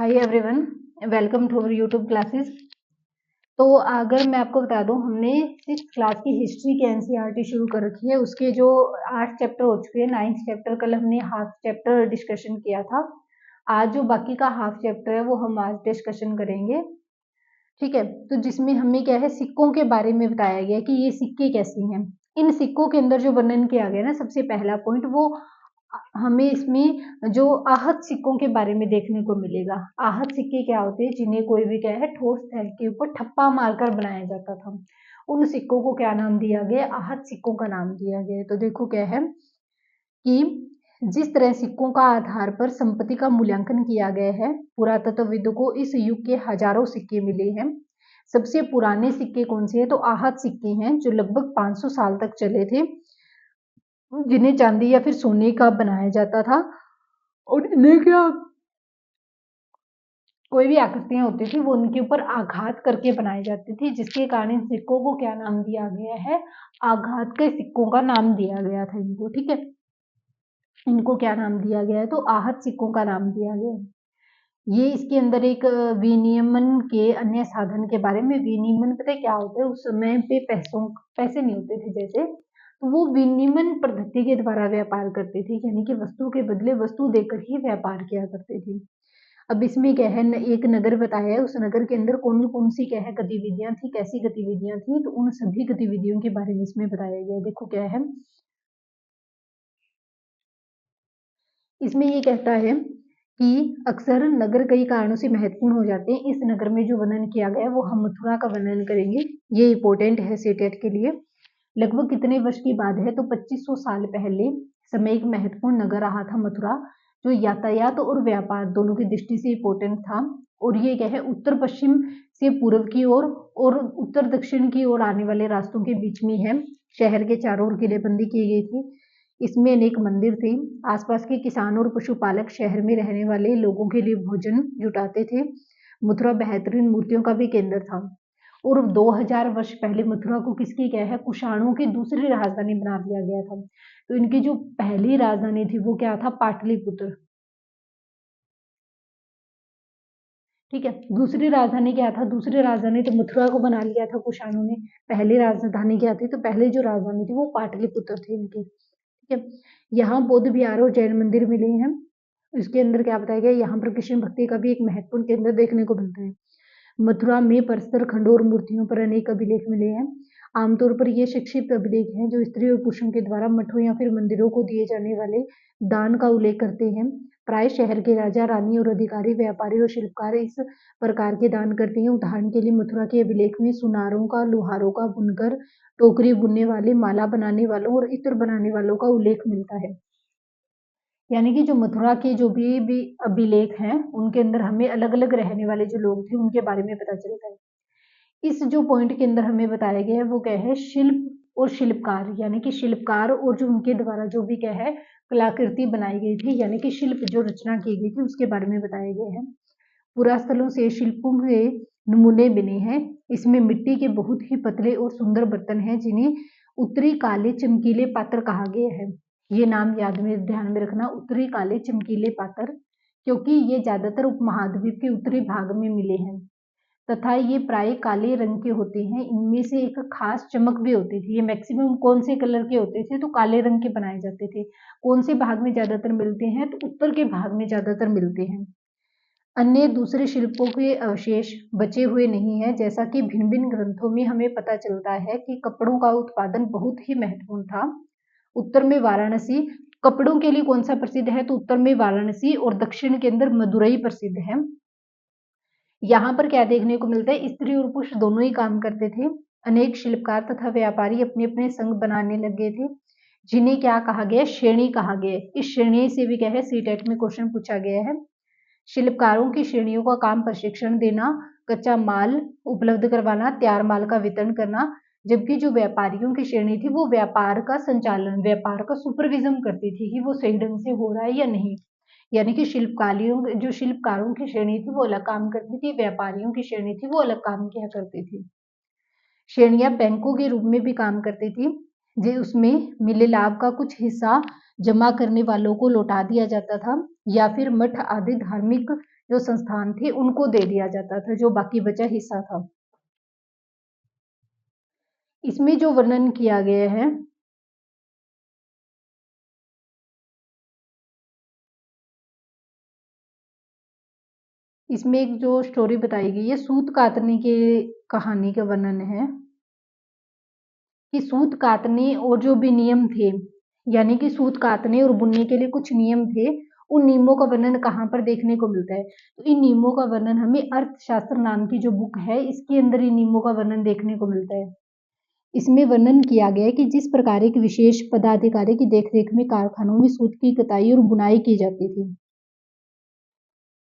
Hi everyone, welcome to our YouTube classes. तो अगर मैं आपको बता दूं, हमने 6th क्लास की हिस्ट्री की एनसीईआरटी शुरू कर रखी है। उसके जो 8 चैप्टर हो चुके हैं, 9th चैप्टर कल हमने हाफ चैप्टर डिस्कशन किया था। आज जो बाकी का हाफ चैप्टर है वो हम आज डिस्कशन करेंगे। ठीक है, तो जिसमें हमें क्या है, सिक्कों के बारे में बताया गया कि ये सिक्के कैसे हैं। इन सिक्कों के अंदर जो वर्णन किया गया ना, सबसे पहला पॉइंट वो हमें इसमें जो आहत सिक्कों के बारे में देखने को मिलेगा। आहत सिक्के क्या होते हैं, जिन्हें कोई भी क्या है, ठोस थैल के ऊपर ठप्पा मारकर बनाया जाता था। उन सिक्कों को क्या नाम दिया गया, आहत सिक्कों का नाम दिया गया। तो देखो क्या है कि जिस तरह सिक्कों का आधार पर संपत्ति का मूल्यांकन किया गया है, पुरातत्वविदों को इस युग के हजारों सिक्के मिले हैं। सबसे पुराने सिक्के कौन से हैं, तो आहत सिक्के हैं, जो लगभग 500 साल तक चले थे, जिन्हें चांदी या फिर सोने का बनाया जाता था। और इन्हें क्या, कोई भी आकृतियां होती थी वो उनके ऊपर आघात करके बनाई जाती थी, जिसके कारण इन सिक्कों को क्या नाम दिया गया है, आघात के सिक्कों का नाम दिया गया था इनको। ठीक है, इनको क्या नाम दिया गया है, तो आहत सिक्कों का नाम दिया गया है। ये इसके अंदर एक विनियमन के अन्य साधन के बारे में, विनियमन पता है क्या होता है, उस समय पे पैसे नहीं होते थे जैसे, तो वो विनिमय पद्धति के द्वारा व्यापार करते थे, यानी कि वस्तु के बदले वस्तु देकर ही व्यापार किया करते थे। अब इसमें क्या है, एक नगर बताया है, उस नगर के अंदर कौन कौन सी क्या है गतिविधियां थी, कैसी गतिविधियां थी, तो उन सभी गतिविधियों के बारे में इसमें बताया गया है। देखो क्या है, इसमें ये कहता है कि अक्सर नगर कई कारणों से महत्वपूर्ण हो जाते हैं। इस नगर में जो वर्णन किया गया है वो हम मथुरा का वर्णन करेंगे। ये इंपॉर्टेंट है सीटेट के लिए। लगभग कितने वर्ष की बात है, तो 2500 साल पहले समय एक महत्वपूर्ण नगर रहा था मथुरा, जो यातायात और व्यापार दोनों की दृष्टि से इंपॉर्टेंट था। और ये क्या है, उत्तर पश्चिम से पूर्व की ओर और उत्तर दक्षिण की ओर आने वाले रास्तों के बीच में है। शहर के चारों ओर किलेबंदी की गई थी। इसमें अनेक मंदिर थे। आसपास के किसान और पशुपालक शहर में रहने वाले लोगों के लिए भोजन जुटाते थे। मथुरा बेहतरीन मूर्तियों का भी केंद्र था। और 2000 वर्ष पहले मथुरा को किसकी क्या है, कुषाणों की दूसरी राजधानी बना दिया गया था। तो इनकी जो पहली राजधानी थी वो क्या था, पाटलिपुत्र। ठीक है, दूसरी राजधानी क्या था, दूसरी राजधानी तो मथुरा को बना लिया था कुषाणों ने। पहली राजधानी क्या थी, तो पहले जो राजधानी थी वो पाटलिपुत्र थी इनकी। ठीक है, यहाँ बौद्ध विहार और जैन मंदिर मिले हैं। इसके अंदर क्या बताया गया, यहाँ पर कृष्ण भक्ति का भी एक महत्वपूर्ण केंद्र देखने को मिलता है। मथुरा में परस्पर खंडों और मूर्तियों पर अनेक अभिलेख मिले हैं। आमतौर पर ये संक्षिप्त अभिलेख हैं जो स्त्री और पुरुषों के द्वारा मठों या फिर मंदिरों को दिए जाने वाले दान का उल्लेख करते हैं। प्राय शहर के राजा, रानी और अधिकारी, व्यापारी और शिल्पकार इस प्रकार के दान करते हैं। उदाहरण के लिए मथुरा के अभिलेख में सुनारों का, लुहारों का, बुनकर, टोकरी बुनने वाले, माला बनाने वालों और इत्र बनाने वालों का उल्लेख मिलता है। यानी कि जो मथुरा के जो भी अभिलेख हैं उनके अंदर हमें अलग अलग रहने वाले जो लोग थे उनके बारे में पता चलता है। इस जो पॉइंट के अंदर हमें बताया गया है वो क्या है, शिल्प और शिल्पकार, यानी कि शिल्पकार और जो उनके द्वारा जो भी क्या है कलाकृति बनाई गई थी, यानी कि शिल्प जो रचना की गई थी उसके बारे में बताया गया है। पुरास्थलों से शिल्पों के नमूने बने हैं। इसमें मिट्टी के बहुत ही पतले और सुंदर बर्तन हैं, जिन्हें उत्तरी काले चमकीले पात्र कहा गया है। ये नाम याद में ध्यान में रखना, उत्तरी काले चमकीले पात्र, क्योंकि ये ज्यादातर उपमहाद्वीप के उत्तरी भाग में मिले हैं तथा ये प्राय काले रंग के होते हैं। इनमें से एक खास चमक भी होती थी। ये मैक्सिमम कौन से कलर के होते थे, तो काले रंग के बनाए जाते थे। कौन से भाग में ज्यादातर मिलते हैं, तो उत्तर के भाग में ज्यादातर मिलते हैं। अन्य दूसरे शिल्पों के अवशेष बचे हुए नहीं है। जैसा कि भिन्न भिन्न ग्रंथों में हमें पता चलता है कि कपड़ों का उत्पादन बहुत ही महत्वपूर्ण था। उत्तर में वाराणसी, कपड़ों के लिए कौन सा प्रसिद्ध है, तो उत्तर में वाराणसी और दक्षिण के अंदर मदुरई प्रसिद्ध है। यहाँ पर क्या देखने को मिलता है, स्त्री और पुरुष दोनों ही काम करते थे। अनेक शिल्पकार तथा व्यापारी अपने अपने संघ बनाने लगे थे, जिन्हें क्या कहा गया, श्रेणी कहा गया। इस श्रेणी से भी क्या है, सीटेट में क्वेश्चन पूछा गया है। शिल्पकारों की श्रेणियों का काम प्रशिक्षण देना, कच्चा माल उपलब्ध करवाना, तैयार माल का वितरण करना। जबकि जो व्यापारियों की श्रेणी थी वो व्यापार का संचालन, व्यापार का सुपरविजन करती थी कि वो सही ढंग से हो रहा है या नहीं। यानी कि शिल्पकारों की श्रेणी थी वो अलग काम करती थी, व्यापारियों की श्रेणी थी वो अलग काम किया करती थी। श्रेणियां बैंकों के रूप में भी काम करती थी, जो उसमें मिले लाभ का कुछ हिस्सा जमा करने वालों को लौटा दिया जाता था, या फिर मठ आदि धार्मिक जो संस्थान थे उनको दे दिया जाता था, जो बाकी बचा हिस्सा था। इसमें जो वर्णन किया गया है, इसमें एक जो स्टोरी बताई गई है सूत कातने के कहानी का वर्णन है कि सूत कातने और जो भी नियम थे, यानी कि सूत कातने और बुनने के लिए कुछ नियम थे, उन नियमों का वर्णन कहाँ पर देखने को मिलता है? तो इन नियमों का वर्णन हमें अर्थशास्त्र नाम की जो बुक है इसके अंदर इन नियमों का वर्णन देखने को मिलता है। इसमें वर्णन किया गया है कि जिस प्रकार एक विशेष पदाधिकारी की देखरेख में कारखानों में सूत की कताई और बुनाई की जाती थी।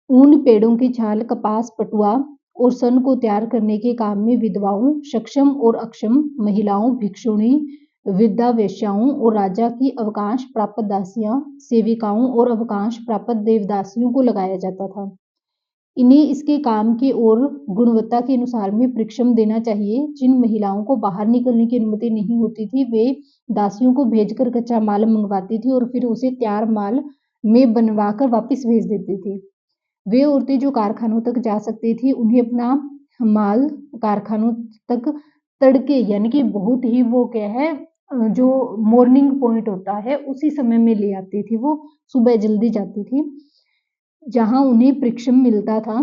ऊन, पेड़ों की छाल, कपास, पटुआ और सन को तैयार करने के काम में विधवाओं, सक्षम और अक्षम महिलाओं, भिक्षुणी, वृद्धा वेश्याओं और राजा की अवकाश प्राप्त दासियां, सेविकाओं और अवकाश प्राप्त देवदासियों को लगाया जाता था। इन्हें इसके काम की और गुणवत्ता के अनुसार में परिश्रम देना चाहिए। जिन महिलाओं को बाहर निकलने की अनुमति नहीं होती थी, वे दासियों को भेजकर कच्चा माल मंगवाती थी और फिर उसे तैयार माल में बनवाकर वापस भेज देती थी। वे औरतें जो कारखानों तक जा सकती थी, उन्हें अपना माल कारखानों तक तड़के, यानी कि बहुत ही वो क्या है, जो मॉर्निंग पॉइंट होता है उसी समय में ले आती थी। वो सुबह जल्दी जाती थी, जहां उन्हें परिश्रम मिलता था,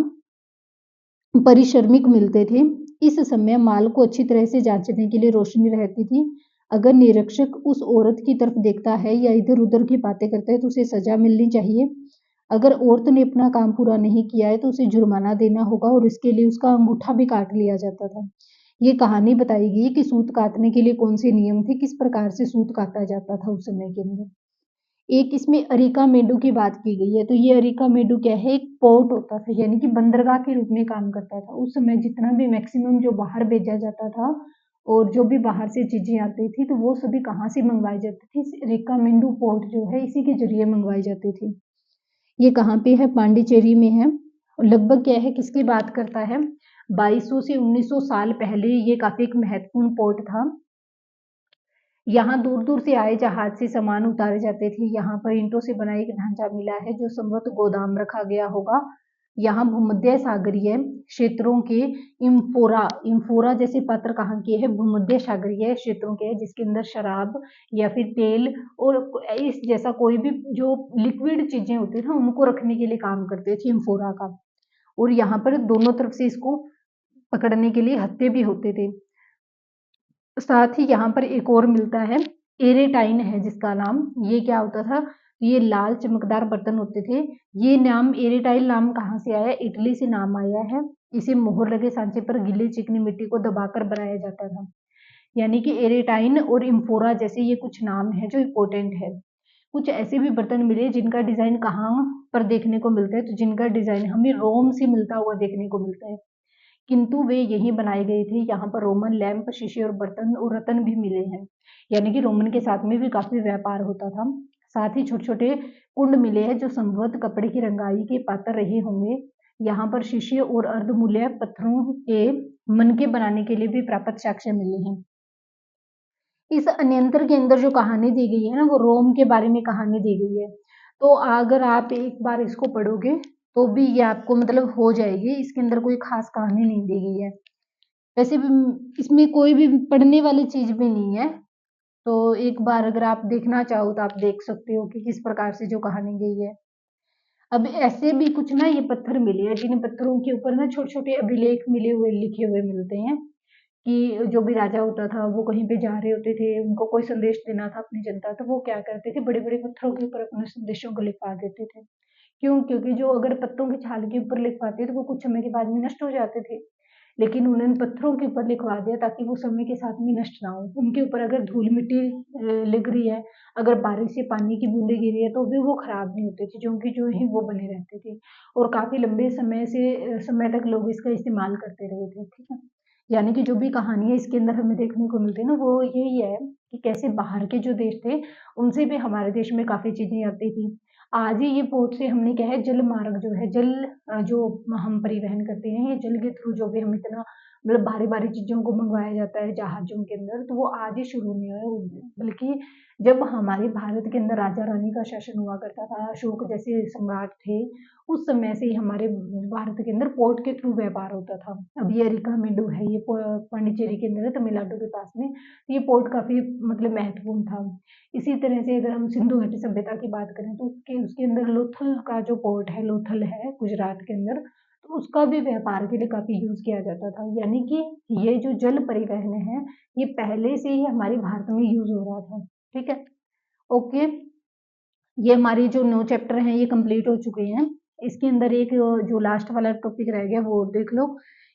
परिश्रमिक मिलते थे। इस समय माल को अच्छी तरह से जांचने के लिए रोशनी रहती थी। अगर निरीक्षक उस औरत की तरफ देखता है या इधर उधर की बातें करता है तो उसे सजा मिलनी चाहिए। अगर औरत ने अपना काम पूरा नहीं किया है तो उसे जुर्माना देना होगा और इसके लिए उसका अंगूठा भी काट लिया जाता था। ये कहानी बताई गई कि सूत काटने के लिए कौन से नियम थे, किस प्रकार से सूत काटा जाता था उस समय के अंदर। एक इसमें अरिका मेंढू की बात की गई है। तो ये अरिका मेंढू क्या है, एक पोर्ट होता था, यानी कि बंदरगाह के रूप में काम करता था। उस समय जितना भी मैक्सिमम जो बाहर भेजा जाता था और जो भी बाहर से चीजें आती थी तो वो सभी कहाँ से मंगवाई जाती थी? अरिका मेंढू पोर्ट जो है इसी के जरिए मंगवाई जाती थी। ये कहाँ पे है? पांडिचेरी में है। लगभग क्या है, किसकी बात करता है? 2200 से 1900 साल पहले ये काफी एक महत्वपूर्ण पोर्ट था। यहाँ दूर दूर से आए जहाज से सामान उतारे जाते थे। यहाँ पर ईंटों से बना एक ढांचा मिला है जो संभवतः गोदाम रखा गया होगा। यहाँ भूमध्य सागरीय क्षेत्रों के इंफोरा जैसे पत्र कहाँ के है? भूमध्य सागरीय क्षेत्रों के है, जिसके अंदर शराब या फिर तेल और इस जैसा कोई भी जो लिक्विड चीजें होती है ना उनको रखने के लिए काम करते थे इंफोरा का। और यहाँ पर दोनों तरफ से इसको पकड़ने के लिए हत्थे भी होते थे। साथ ही यहाँ पर एक और मिलता है, एरेटाइन है जिसका नाम। ये क्या होता था? ये लाल चमकदार बर्तन होते थे। ये नाम एरेटाइन नाम कहाँ से आया? इटली से नाम आया है। इसे मोहर लगे सांचे पर गीली चिकनी मिट्टी को दबाकर बनाया जाता था। यानी कि एरेटाइन और इम्फोरा जैसे ये कुछ नाम है जो इम्पोर्टेंट है। कुछ ऐसे भी बर्तन मिले जिनका डिजाइन कहाँ पर देखने को मिलता है? तो जिनका डिजाइन हमें रोम से मिलता हुआ देखने को मिलता है, किंतु वे यहीं बनाए गए थे। यहाँ पर रोमन लैंप, शीशे और बर्तन और रत्न भी मिले हैं, यानी कि रोमन के साथ में भी काफी व्यापार होता था। साथ ही छोटे छोटे कुंड मिले हैं जो संभवतः कपड़े की रंगाई के पात्र रहे होंगे। यहाँ पर शीशे और अर्धमूल्य पत्थरों के मनके बनाने के लिए भी प्राप्त साक्ष्य मिले हैं। इस अन्यंत्र के अंदर जो कहानी दी गई है ना, वो रोम के बारे में कहानी दी गई है। तो अगर आप एक बार इसको पढ़ोगे तो भी ये आपको मतलब हो जाएगी। इसके अंदर कोई खास कहानी नहीं दी गई है। वैसे भी इसमें कोई भी पढ़ने वाली चीज भी नहीं है। तो एक बार अगर आप देखना चाहो तो आप देख सकते हो कि किस प्रकार से जो कहानी गई है। अब ऐसे भी कुछ ना ये पत्थर मिले हैं जिन पत्थरों के ऊपर ना छोटे छोटे अभिलेख मिले हुए लिखे हुए मिलते हैं कि जो भी राजा होता था वो कहीं पे जा रहे होते थे, उनको कोई संदेश देना था अपनी जनता, तो वो क्या करते थे, बड़े बड़े पत्थरों के ऊपर अपने संदेशों को लिखवा देते थे। क्यों? क्योंकि जो अगर पत्तों की छाल के ऊपर लिखवाते तो वो कुछ समय के बाद में नष्ट हो जाते थे, लेकिन उन्होंने पत्थरों के ऊपर लिखवा दिया ताकि वो समय के साथ में नष्ट ना हो। उनके ऊपर अगर धूल मिट्टी लग रही है, अगर बारिश से पानी की बूंदें गिरी है तो भी वो खराब नहीं होते थे, जो कि जो है वो बने रहते थे और काफी लंबे समय तक लोग इसका इस्तेमाल करते रहे थे। ठीक है, यानी कि जो भी कहानी है इसके अंदर हमें देखने को मिलती है ना, वो यही है कि कैसे बाहर के जो देश थे उनसे भी हमारे देश में काफी चीजें आती थी। आज ही ये पोर्ट से हमने क्या है, जल मार्ग जो है, जल जो हम परिवहन करते हैं, ये जल के थ्रू जो भी हम इतना मतलब भारी भारी चीजों को मंगवाया जाता है जहाजों के अंदर, तो वो आज ही शुरू नहीं हुआ है। बल्कि जब हमारे भारत के अंदर राजा रानी का शासन हुआ करता था, अशोक जैसे सम्राट थे, उस समय से ही हमारे भारत के अंदर पोर्ट के थ्रू व्यापार होता था। अब ये अरिकामेडु है, ये पांडिचेरी के अंदर है, तमिलनाडु के पास में। ये पोर्ट काफ़ी मतलब महत्वपूर्ण था। इसी तरह से अगर हम सिंधु घाटी सभ्यता की बात करें तो उसके अंदर लोथल का जो पोर्ट है, लोथल है गुजरात के अंदर, तो उसका भी व्यापार के लिए काफ़ी यूज़ किया जाता था। यानी कि ये जो जल परिवहन है, ये पहले से ही हमारे भारत में यूज़ हो रहा था। ठीक है, ओके। ये हमारी जो 9 चैप्टर हैं ये कंप्लीट हो चुके हैं। इसके अंदर एक जो लास्ट वाला टॉपिक रह गया वो देख लो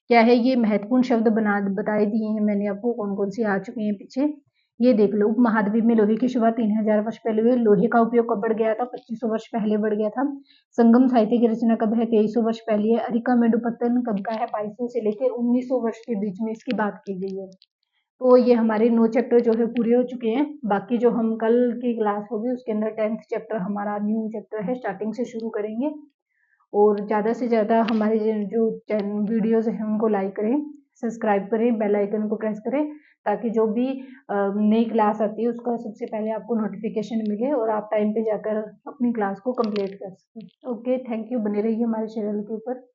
क्या है। ये महत्वपूर्ण शब्द बताए दिए हैं मैंने आपको, कौन कौन से आ चुके हैं पीछे। ये देख लो, उपमहाद्वीप में लोहे की शुरुआत 3000 वर्ष पहले हुई। लोहे का उपयोग कब बढ़ गया था? 2500 वर्ष पहले बढ़ गया था। संगम साहित्य की रचना कब है? 2300 वर्ष पहले है। अरिकामेडु पत्तन कब का है? 2200 से लेकर 1900 वर्ष के बीच में इसकी बात की गई है। तो ये हमारे 9 चैप्टर जो है पूरे हो चुके हैं। बाकी जो हम कल की क्लास होगी उसके अंदर 10th चैप्टर हमारा न्यू चैप्टर है, स्टार्टिंग से शुरू करेंगे। और ज़्यादा से ज़्यादा हमारे जो वीडियोस हैं उनको लाइक करें, सब्सक्राइब करें, बेल आइकन को प्रेस करें, ताकि जो भी नई क्लास आती है उसका सबसे पहले आपको नोटिफिकेशन मिले और आप टाइम पे जाकर अपनी क्लास को कंप्लीट कर सकें। ओके, थैंक यू, बने रहिए हमारे चैनल के ऊपर।